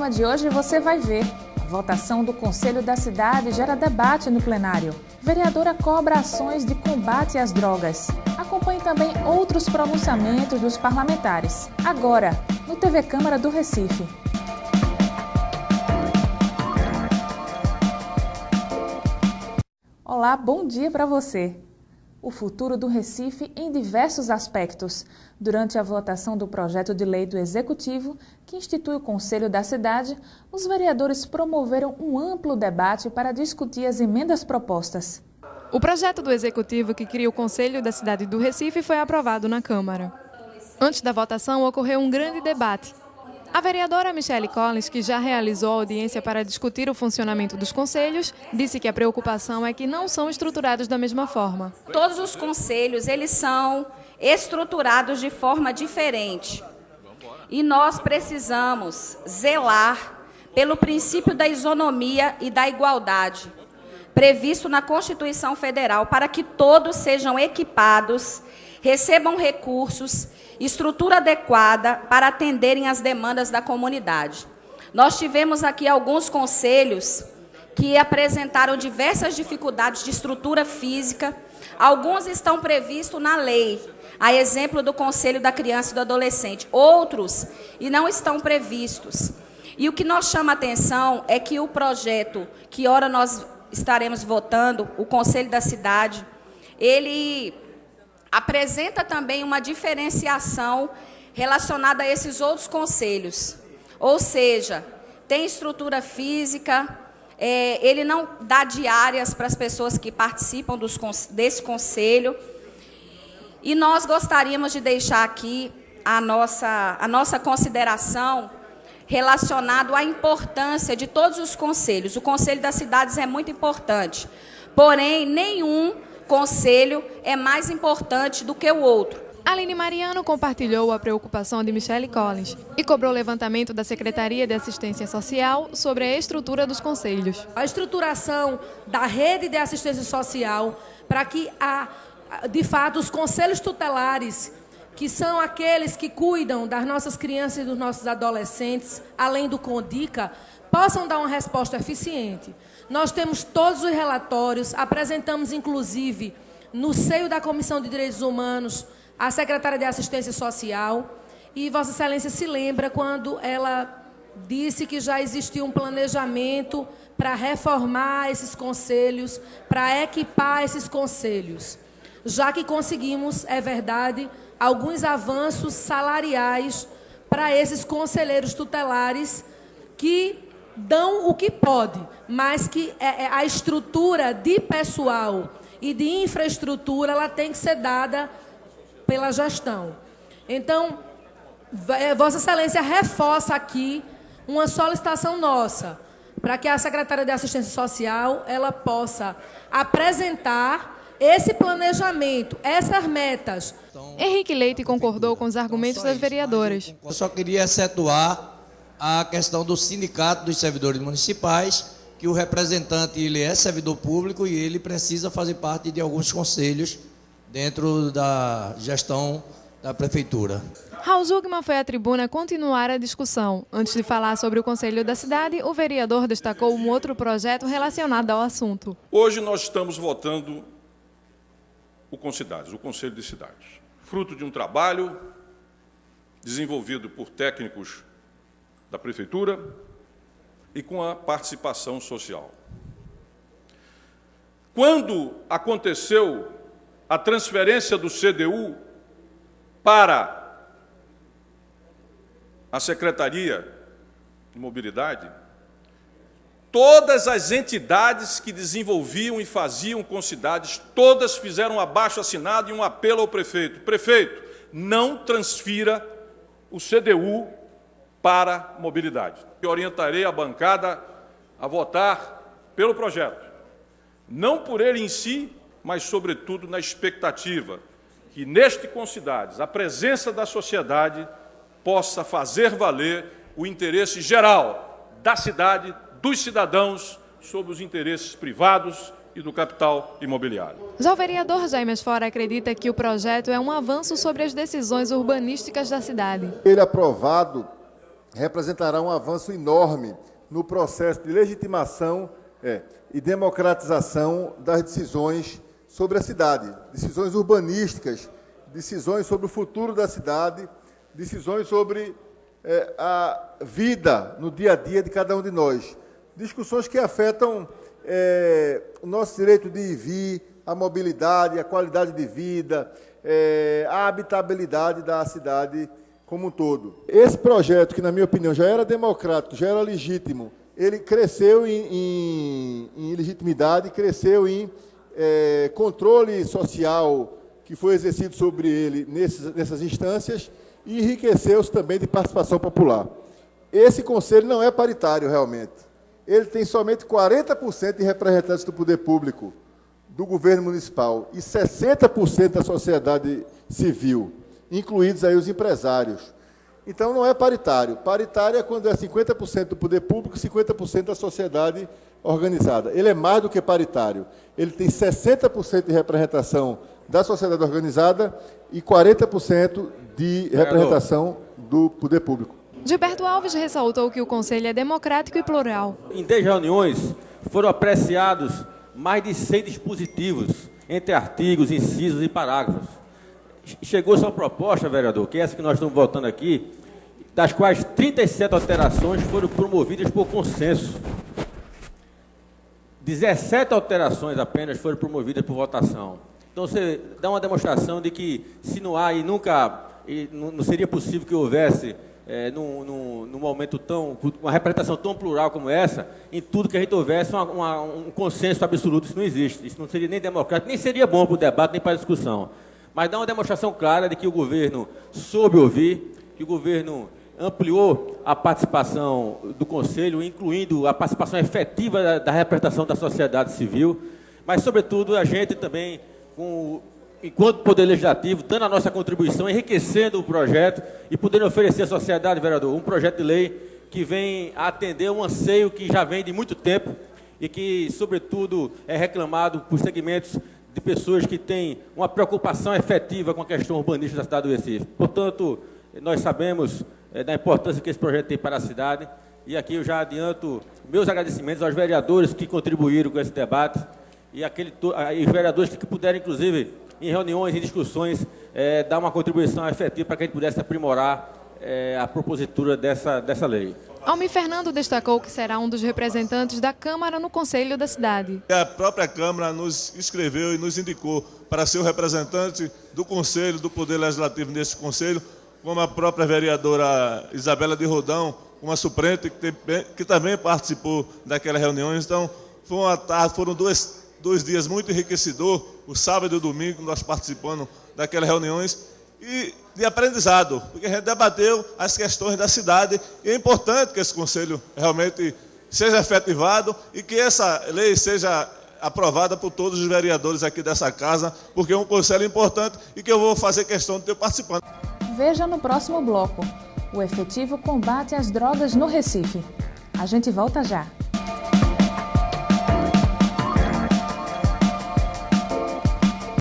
programa de hoje você vai ver. A votação do Conselho da Cidade gera debate no plenário. Vereadora cobra ações de combate às drogas. Acompanhe também outros pronunciamentos dos parlamentares. Agora, no TV Câmara do Recife. Olá, bom dia para você. O futuro do Recife em diversos aspectos. Durante a votação do projeto de lei do Executivo, que institui o Conselho da Cidade, os vereadores promoveram um amplo debate para discutir as emendas propostas. O projeto do Executivo que cria o Conselho da Cidade do Recife foi aprovado na Câmara. Antes da votação, ocorreu um grande debate. A vereadora Michele Collins, que já realizou a audiência para discutir o funcionamento dos conselhos, disse que a preocupação é que não são estruturados da mesma forma. Todos os conselhos, eles são estruturados de forma diferente. E nós precisamos zelar pelo princípio da isonomia e da igualdade, previsto na Constituição Federal, para que todos sejam equipados, recebam recursos, estrutura adequada para atenderem às demandas da comunidade. Nós tivemos aqui alguns conselhos que apresentaram diversas dificuldades de estrutura física. Alguns estão previstos na lei, a exemplo do Conselho da Criança e do Adolescente. Outros e não estão previstos. E o que nos chama a atenção é que o projeto, que ora nós estaremos votando, o Conselho da Cidade, ele apresenta também uma diferenciação relacionada a esses outros conselhos. Ou seja, tem estrutura física, ele não dá diárias para as pessoas que participam desse conselho. E nós gostaríamos de deixar aqui a nossa consideração relacionado à importância de todos os conselhos. O Conselho das Cidades é muito importante, porém, nenhum conselho é mais importante do que o outro. Aline Mariano compartilhou a preocupação de Michele Collins e cobrou o levantamento da Secretaria de Assistência Social sobre a estrutura dos conselhos. A estruturação da rede de assistência social para que, de fato, os conselhos tutelares, que são aqueles que cuidam das nossas crianças e dos nossos adolescentes, além do CONDICA, possam dar uma resposta eficiente. Nós temos todos os relatórios, apresentamos, inclusive, no seio da Comissão de Direitos Humanos, a secretária de Assistência Social, e Vossa Excelência se lembra quando ela disse que já existia um planejamento para reformar esses conselhos, para equipar esses conselhos, já que conseguimos, é verdade, alguns avanços salariais para esses conselheiros tutelares que dão o que pode, mas que a estrutura de pessoal e de infraestrutura ela tem que ser dada pela gestão. Então, Vossa Excelência reforça aqui uma solicitação nossa para que a Secretaria de Assistência Social ela possa apresentar esse planejamento, essas metas. Henrique Leite concordou com os argumentos das vereadoras. Eu só queria acentuar a questão do sindicato dos servidores municipais, que o representante ele é servidor público e ele precisa fazer parte de alguns conselhos dentro da gestão da prefeitura. Raul Zugman foi à tribuna continuar a discussão. Antes de falar sobre o Conselho da Cidade, o vereador destacou um outro projeto relacionado ao assunto. Hoje nós estamos votando o Concidades, o Conselho de Cidades, fruto de um trabalho desenvolvido por técnicos da Prefeitura e com a participação social. Quando aconteceu a transferência do CDU para a Secretaria de Mobilidade, todas as entidades que desenvolviam e faziam com cidades, todas fizeram um abaixo-assinado e um apelo ao prefeito. Prefeito, não transfira o CDU para mobilidade. Eu orientarei a bancada a votar pelo projeto. Não por ele em si, mas, sobretudo, na expectativa que, neste Concidades, a presença da sociedade possa fazer valer o interesse geral da cidade, dos cidadãos, sobre os interesses privados e do capital imobiliário. Já o vereador Jaime Asfora acredita que o projeto é um avanço sobre as decisões urbanísticas da cidade. Ele aprovado representará um avanço enorme no processo de legitimação e democratização das decisões sobre a cidade, decisões urbanísticas, decisões sobre o futuro da cidade, decisões sobre a vida no dia a dia de cada um de nós. Discussões que afetam o nosso direito de ir e vir, a mobilidade, a qualidade de vida, a habitabilidade da cidade como um todo. Esse projeto, que na minha opinião já era democrático, já era legítimo, ele cresceu em legitimidade, cresceu em controle social que foi exercido sobre ele nessas instâncias e enriqueceu-se também de participação popular. Esse conselho não é paritário, realmente. Ele tem somente 40% de representantes do poder público, do governo municipal, e 60% da sociedade civil, incluídos aí os empresários. Então, não é paritário. Paritário é quando é 50% do poder público e 50% da sociedade organizada. Ele é mais do que paritário. Ele tem 60% de representação da sociedade organizada e 40% de representação do poder público. Gilberto Alves ressaltou que o Conselho é democrático e plural. Em 10 reuniões foram apreciados mais de 100 dispositivos, entre artigos, incisos e parágrafos. Chegou-se uma proposta, vereador, que é essa que nós estamos votando aqui, das quais 37 alterações foram promovidas por consenso. 17 alterações apenas foram promovidas por votação. Então, você dá uma demonstração de que, se não há e nunca, não seria possível que houvesse, num momento uma representação tão plural como essa, em tudo que a gente houvesse um consenso absoluto. Isso não existe. Isso não seria nem democrático, nem seria bom para o debate, nem para a discussão. Mas dá uma demonstração clara de que o governo soube ouvir, que o governo ampliou a participação do Conselho, incluindo a participação efetiva da representação da sociedade civil, mas, sobretudo, a gente também, enquanto Poder Legislativo, dando a nossa contribuição, enriquecendo o projeto e podendo oferecer à sociedade, vereador, um projeto de lei que vem a atender um anseio que já vem de muito tempo e que, sobretudo, é reclamado por segmentos de pessoas que têm uma preocupação efetiva com a questão urbanística da cidade do Recife. Portanto, nós sabemos da importância que esse projeto tem para a cidade, e aqui eu já adianto meus agradecimentos aos vereadores que contribuíram com esse debate e os vereadores que puderam, inclusive, em reuniões e discussões, dar uma contribuição efetiva para que a gente pudesse aprimorar a propositura dessa lei. Almir Fernando destacou que será um dos representantes da Câmara no Conselho da cidade. A própria Câmara nos escreveu e nos indicou para ser o representante do Conselho, do Poder Legislativo nesse Conselho, como a própria vereadora Isabela de Rodão, uma suplente que também participou daquelas reuniões. Então, foram dois dias muito enriquecedores, o sábado e o domingo, nós participando daquelas reuniões, e de aprendizado, porque a gente debateu as questões da cidade, e é importante que esse Conselho realmente seja efetivado e que essa lei seja aprovada por todos os vereadores aqui dessa casa, porque é um Conselho importante e que eu vou fazer questão de ter participando. Veja no próximo bloco: o efetivo combate às drogas no Recife. A gente volta já.